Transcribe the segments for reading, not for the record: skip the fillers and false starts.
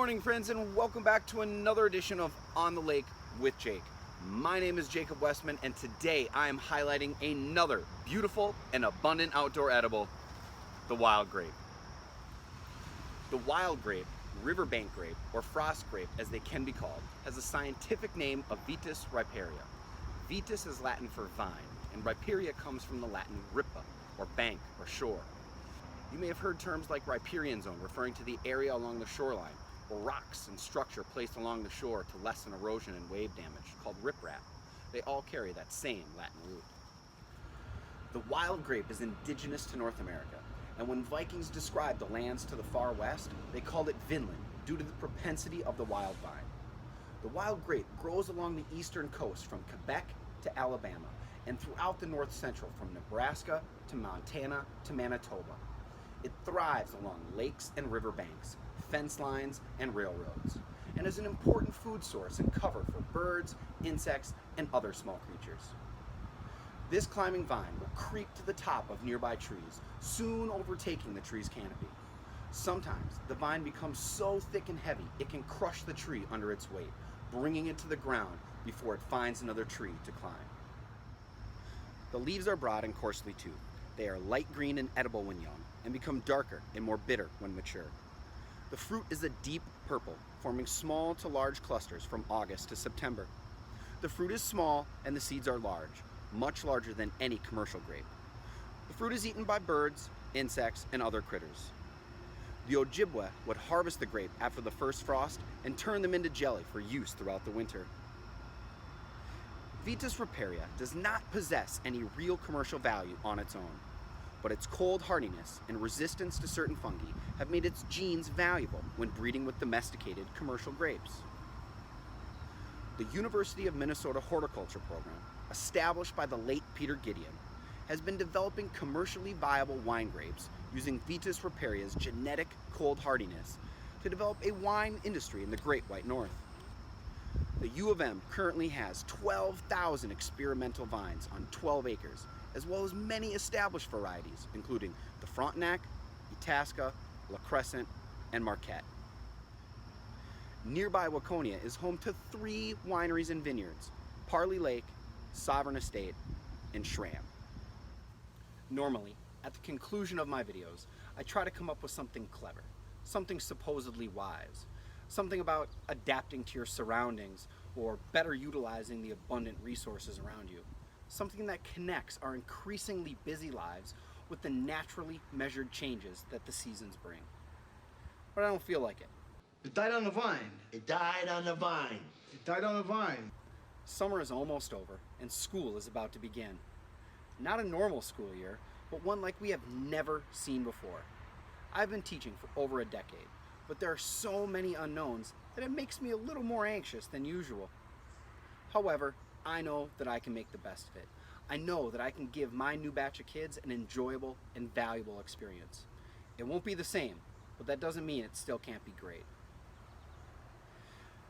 morning, friends, and welcome back to another edition of On the Lake with Jake. My name is Jacob Westman, and today I am highlighting another beautiful and abundant outdoor edible, the wild grape. The wild grape, riverbank grape, or frost grape as they can be called, has a scientific name of Vitis riparia. Vitis is Latin for vine, and riparia comes from the Latin ripa, or bank, or shore. You may have heard terms like riparian zone referring to the area along the shoreline, or rocks and structure placed along the shore to lessen erosion and wave damage, called riprap. They all carry that same Latin root. The wild grape is indigenous to North America, and when Vikings described the lands to the far west, they called it Vinland due to the propensity of the wild vine. The wild grape grows along the eastern coast from Quebec to Alabama, and throughout the north central from Nebraska to Montana to Manitoba. It thrives along lakes and riverbanks, fence lines, and railroads, and is an important food source and cover for birds, insects, and other small creatures. This climbing vine will creep to the top of nearby trees, soon overtaking the tree's canopy. Sometimes the vine becomes so thick and heavy it can crush the tree under its weight, bringing it to the ground before it finds another tree to climb. The leaves are broad and coarsely toothed. They are light green and edible when young, and become darker and more bitter when mature. The fruit is a deep purple, forming small to large clusters from August to September. The fruit is small and the seeds are large, much larger than any commercial grape. The fruit is eaten by birds, insects, and other critters. The Ojibwe would harvest the grape after the first frost and turn them into jelly for use throughout the winter. Vitis riparia does not possess any real commercial value on its own, but its cold hardiness and resistance to certain fungi have made its genes valuable when breeding with domesticated commercial grapes. The University of Minnesota Horticulture program, established by the late Peter Gideon, has been developing commercially viable wine grapes using Vitis riparia's genetic cold hardiness to develop a wine industry in the Great White North. The U of M currently has 12,000 experimental vines on 12 acres, as well as many established varieties, including the Frontenac, Itasca, La Crescent, and Marquette. Nearby Waconia is home to 3 wineries and vineyards: Parley Lake, Sovereign Estate, and Schramm. Normally, at the conclusion of my videos, I try to come up with something clever, something supposedly wise, something about adapting to your surroundings or better utilizing the abundant resources around you. Something that connects our increasingly busy lives with the naturally measured changes that the seasons bring. But I don't feel like it. It died on the vine. It died on the vine. It died on the vine. Summer is almost over and school is about to begin. Not a normal school year, but one like we have never seen before. I've been teaching for over a decade, but there are so many unknowns that it makes me a little more anxious than usual. However, I know that I can make the best of it. I know that I can give my new batch of kids an enjoyable and valuable experience. It won't be the same, but that doesn't mean it still can't be great.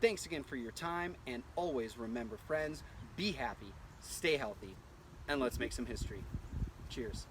Thanks again for your time, and always remember, friends, be happy, stay healthy, and let's make some history. Cheers.